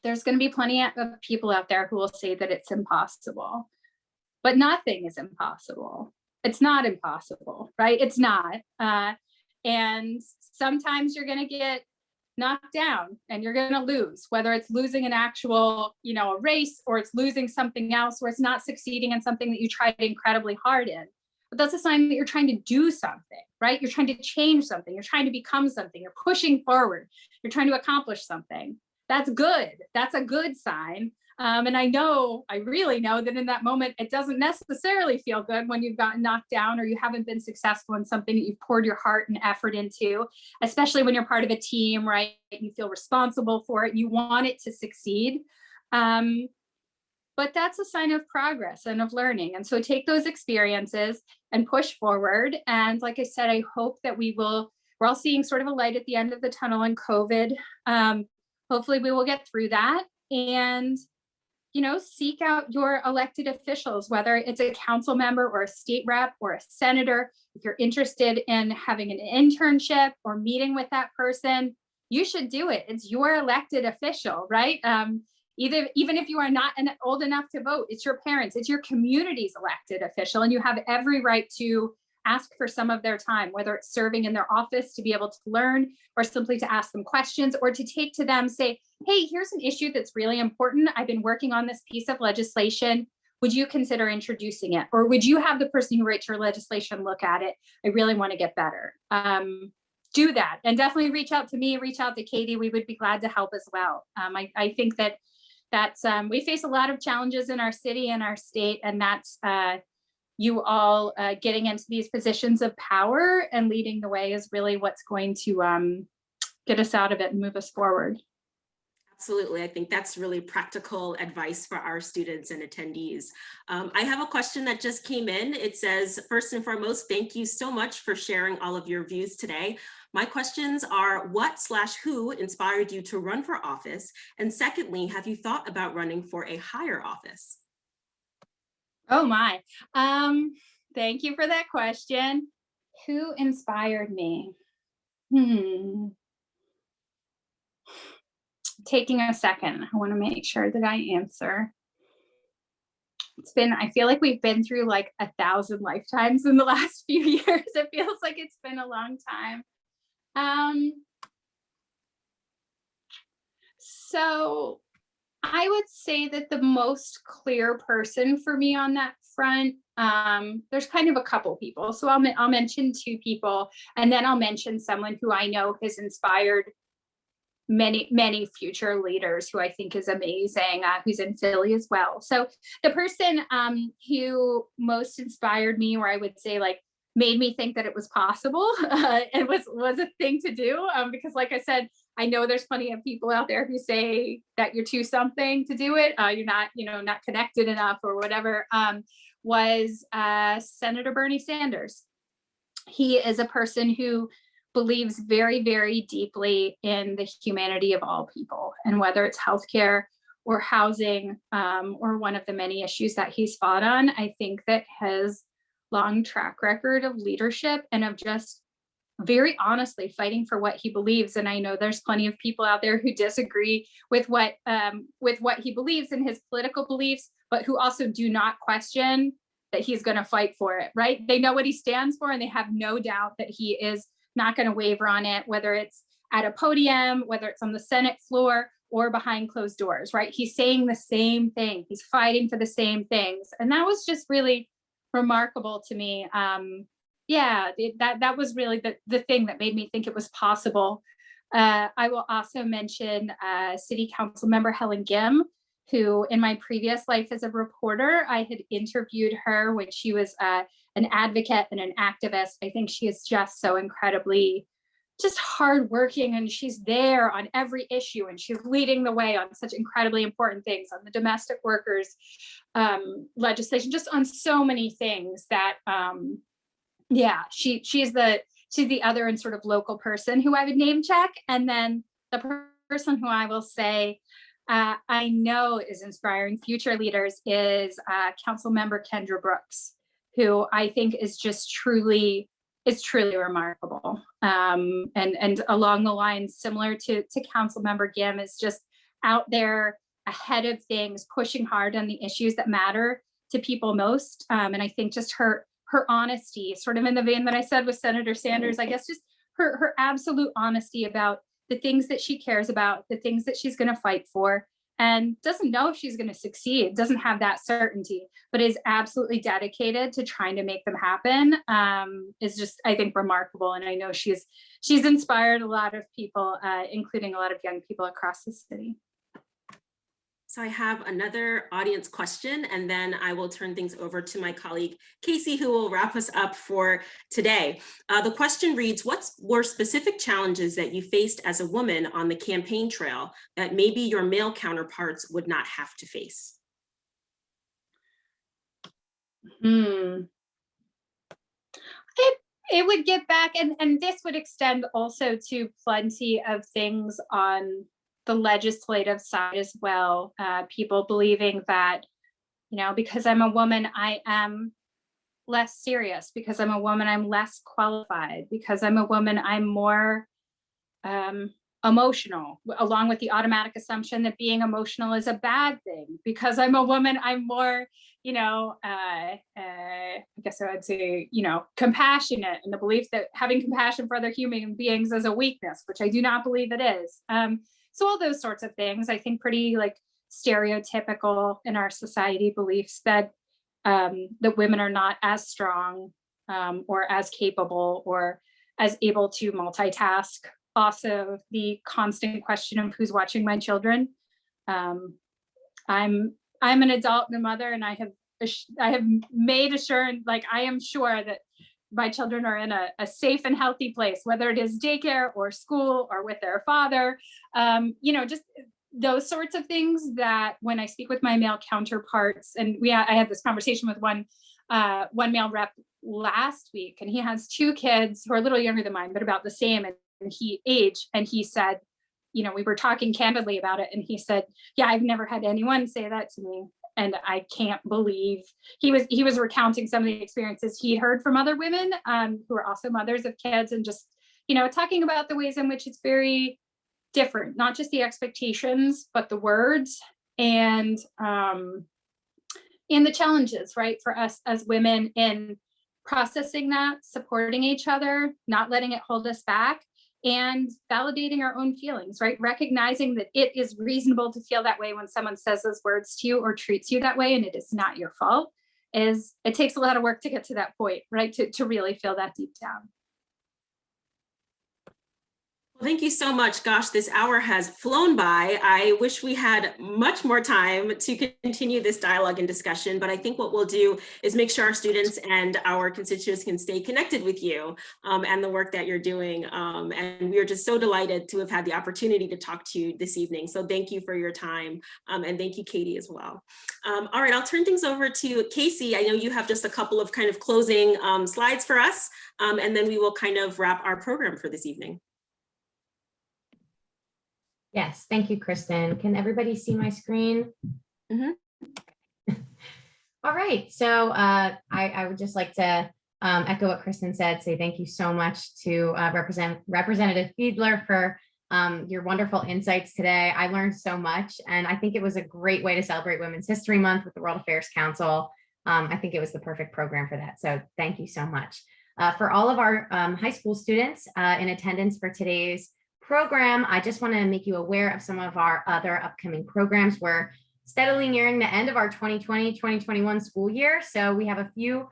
there's going to be plenty of people out there who will say that it's impossible, but nothing is impossible. It's not impossible, right? It's not. And sometimes you're going to get knocked down and you're going to lose, whether it's losing an actual, a race, or it's losing something else, or it's not succeeding in something that you tried incredibly hard in. But that's a sign that you're trying to do something, right? You're trying to change something. You're trying to become something. You're pushing forward. You're trying to accomplish something. That's good. That's a good sign. And I really know that in that moment, it doesn't necessarily feel good when you've gotten knocked down or you haven't been successful in something that you've poured your heart and effort into, especially when you're part of a team, right? You feel responsible for it. You want it to succeed. But that's a sign of progress and of learning. And so take those experiences and push forward. And like I said, I hope that we're all seeing sort of a light at the end of the tunnel in COVID. Hopefully we will get through that. And seek out your elected officials, whether it's a council member or a state rep or a senator. If you're interested in having an internship or meeting with that person, you should do it. It's your elected official, right? Even if you are not old enough to vote, it's your parents, it's your community's elected official, and you have every right to ask for some of their time, whether it's serving in their office to be able to learn, or simply to ask them questions, or to take to them, say, hey, here's an issue that's really important. I've been working on this piece of legislation. Would you consider introducing it? Or would you have the person who writes your legislation look at it? I really want to get better. Do that, and definitely reach out to me, reach out to Katie. We would be glad to help as well. I think that's we face a lot of challenges in our city and our state, and that's you all getting into these positions of power and leading the way is really what's going to get us out of it and move us forward.
Absolutely. I think that's really practical advice for our students and attendees. I have a question that just came in. It says, first and foremost, thank you so much for sharing all of your views today. My questions are, what/who inspired you to run for office? And secondly, have you thought about running for a higher office?
Oh my. Thank you for that question. Who inspired me? Taking a second. I want to make sure that I answer. I feel like we've been through like 1,000 lifetimes in the last few years. It feels like it's been a long time. So I would say that the most clear person for me on that front, there's kind of a couple people. So I'll mention two people, and then I'll mention someone who I know has inspired many future leaders, who I think is amazing, who's in Philly as well. So the person who most inspired me, or I would say like made me think that it was possible and was a thing to do, because like I said, I know there's plenty of people out there who say that you're too something to do it, you're not, not connected enough or whatever, was Senator Bernie Sanders. He is a person who believes very, very deeply in the humanity of all people, and whether it's healthcare or housing, or one of the many issues that he's fought on, I think that his long track record of leadership and of just very honestly fighting for what he believes. And I know there's plenty of people out there who disagree with what he believes in his political beliefs, but who also do not question that he's going to fight for it, right? They know what he stands for, and they have no doubt that he is not going to waver on it, whether it's at a podium, whether it's on the Senate floor or behind closed doors, right? He's saying the same thing. He's fighting for the same things. And that was just really remarkable to me. That was really the thing that made me think it was possible. I will also mention City Council member Helen Gim, who in my previous life as a reporter, I had interviewed her when she was an advocate and an activist. I think she is just so incredibly just hardworking, and she's there on every issue, and she's leading the way on such incredibly important things, on the domestic workers legislation, just on so many things that she's the other and sort of local person who I would name check. And then the person who I will say I know is inspiring future leaders is Council Member Kendra Brooks, who I think is just truly remarkable. And along the lines similar to Council Member Gim, is just out there ahead of things, pushing hard on the issues that matter to people most. And I think just her honesty, sort of in the vein that I said with Senator Sanders, I guess just her absolute honesty about the things that she cares about, the things that she's going to fight for, and doesn't know if she's going to succeed, doesn't have that certainty, but is absolutely dedicated to trying to make them happen, is just, I think, remarkable. And I know she's inspired a lot of people, including a lot of young people across the city.
So I have another audience question, and then I will turn things over to my colleague, Casey, who will wrap us up for today. The question reads, what were specific challenges that you faced as a woman on the campaign trail that maybe your male counterparts would not have to face?
It would get back, and this would extend also to plenty of things on the legislative side as well. People believing that, because I'm a woman, I am less serious. Because I'm a woman, I'm less qualified. Because I'm a woman, I'm more emotional, along with the automatic assumption that being emotional is a bad thing. Because I'm a woman, I'm more, I guess I would say, compassionate, and the belief that having compassion for other human beings is a weakness, which I do not believe it is. So all those sorts of things, I think, pretty like stereotypical in our society, beliefs that that women are not as strong or as capable or as able to multitask. Also, the constant question of who's watching my children. I'm an adult and a mother, and I have made assurance, like I am sure that my children are in a safe and healthy place, whether it is daycare or school or with their father. Just those sorts of things that when I speak with my male counterparts, and I had this conversation with one male rep last week, and he has 2 kids who are a little younger than mine, but about the same age. And he said, we were talking candidly about it, and he said, yeah, I've never had anyone say that to me. And I can't believe he was recounting some of the experiences he'd heard from other women who are also mothers of kids, and just, talking about the ways in which it's very different, not just the expectations, but the words and the challenges, right, for us as women in processing that, supporting each other, not letting it hold us back, and validating our own feelings, right? Recognizing that it is reasonable to feel that way when someone says those words to you or treats you that way, and it is not your fault. It takes a lot of work to get to that point, right? To really feel that deep down.
Thank you so much. Gosh, this hour has flown by. I wish we had much more time to continue this dialogue and discussion, but I think what we'll do is make sure our students and our constituents can stay connected with you and the work that you're doing. And we are just so delighted to have had the opportunity to talk to you this evening. So thank you for your time. And thank you, Katie, as well. All right, I'll turn things over to Casey. I know you have just a couple of kind of closing slides for us, and then we will kind of wrap our program for this evening.
Yes, thank you, Kristen. Can everybody see my screen?
Mm-hmm.
All right, so I would just like to echo what Kristen said, say thank you so much to Representative Fiedler for your wonderful insights today. I learned so much, and I think it was a great way to celebrate Women's History Month with the World Affairs Council. I think it was the perfect program for that, so thank you so much. For all of our high school students in attendance for today's program, I just want to make you aware of some of our other upcoming programs. We're steadily nearing the end of our 2020-2021 school year, so we have a few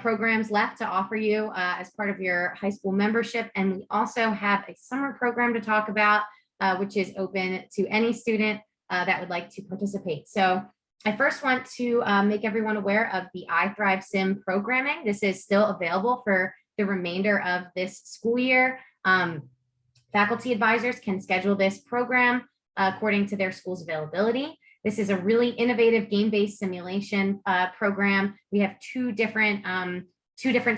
programs left to offer you as part of your high school membership, and we also have a summer program to talk about, which is open to any student that would like to participate. So I first want to make everyone aware of the iThrive Sim programming. This is still available for the remainder of this school year. Faculty advisors can schedule this program according to their school's availability. This is a really innovative game-based simulation program. We have two different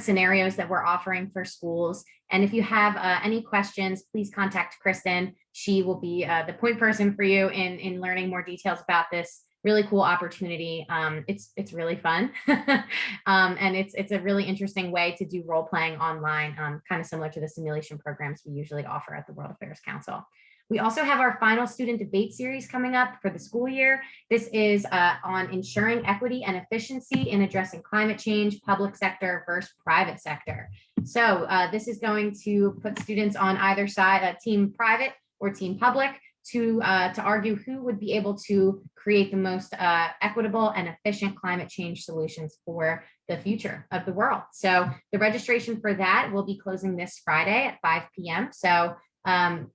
scenarios that we're offering for schools. And if you have any questions, please contact Kristen. She will be the point person for you in learning more details about this really cool opportunity. It's really fun. And it's a really interesting way to do role playing online, kind of similar to the simulation programs we usually offer at the World Affairs Council. We also have our final student debate series coming up for the school year. This is on ensuring equity and efficiency in addressing climate change, public sector versus private sector. So this is going to put students on either side, team private or team public, to argue who would be able to create the most equitable and efficient climate change solutions for the future of the world. So the registration for that will be closing this Friday at 5 p.m. So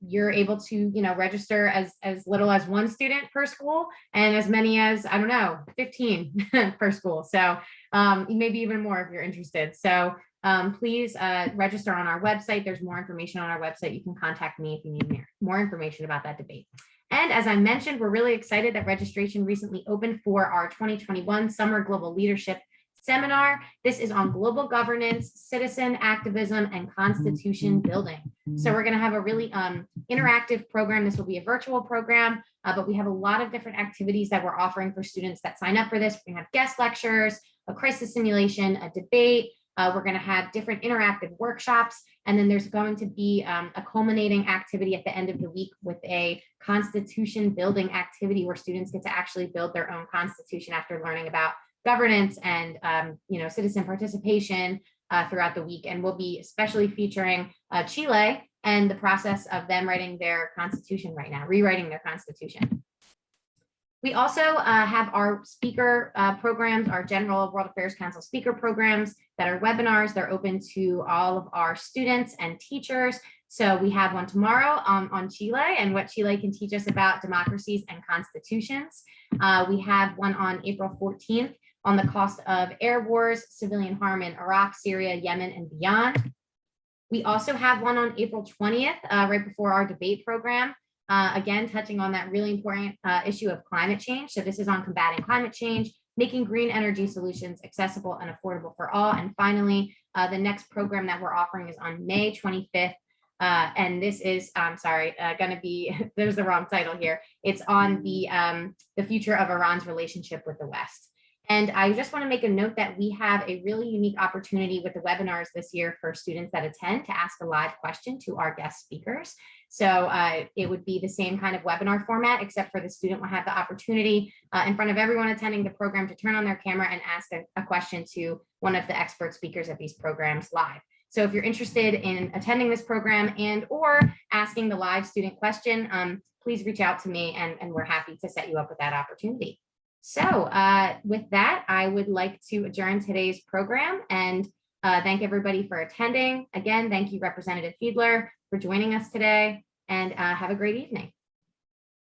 you're able to, register as little as 1 student per school and as many as, 15 per school. So maybe even more if you're interested. So please register on our website. There's more information on our website. You can contact me if you need more information about that debate. And as I mentioned, we're really excited that registration recently opened for our 2021 Summer Global Leadership seminar. This is on global governance, citizen activism, and constitution building. So we're going to have a really interactive program. This will be a virtual program, but we have a lot of different activities that we're offering for students that sign up for this. We're going to have guest lectures, a crisis simulation, a debate. We're going to have different interactive workshops, and then there's going to be a culminating activity at the end of the week with a constitution building activity where students get to actually build their own constitution after learning about governance and citizen participation throughout the week. And we'll be especially featuring Chile and the process of them writing their constitution right now, rewriting their constitution. We also have our speaker programs, our General World Affairs Council speaker programs that are webinars. They're open to all of our students and teachers. So we have one tomorrow on Chile and what Chile can teach us about democracies and constitutions. We have one on April 14th on the cost of air wars, civilian harm in Iraq, Syria, Yemen, and beyond. We also have one on April 20th, right before our debate program. Again, touching on that really important issue of climate change. So this is on combating climate change, making green energy solutions accessible and affordable for all. And finally, the next program that we're offering is on May 25th. And this is, going to be, there's the wrong title here. It's on the future of Iran's relationship with the West. And I just want to make a note that we have a really unique opportunity with the webinars this year for students that attend to ask a live question to our guest speakers. So it would be the same kind of webinar format, except for the student will have the opportunity in front of everyone attending the program to turn on their camera and ask a question to one of the expert speakers at these programs live. So if you're interested in attending this program and or asking the live student question, please reach out to me and we're happy to set you up with that opportunity. So with that, I would like to adjourn today's program and thank everybody for attending. Again, thank you, Representative Fiedler, for joining us today, and have a great evening.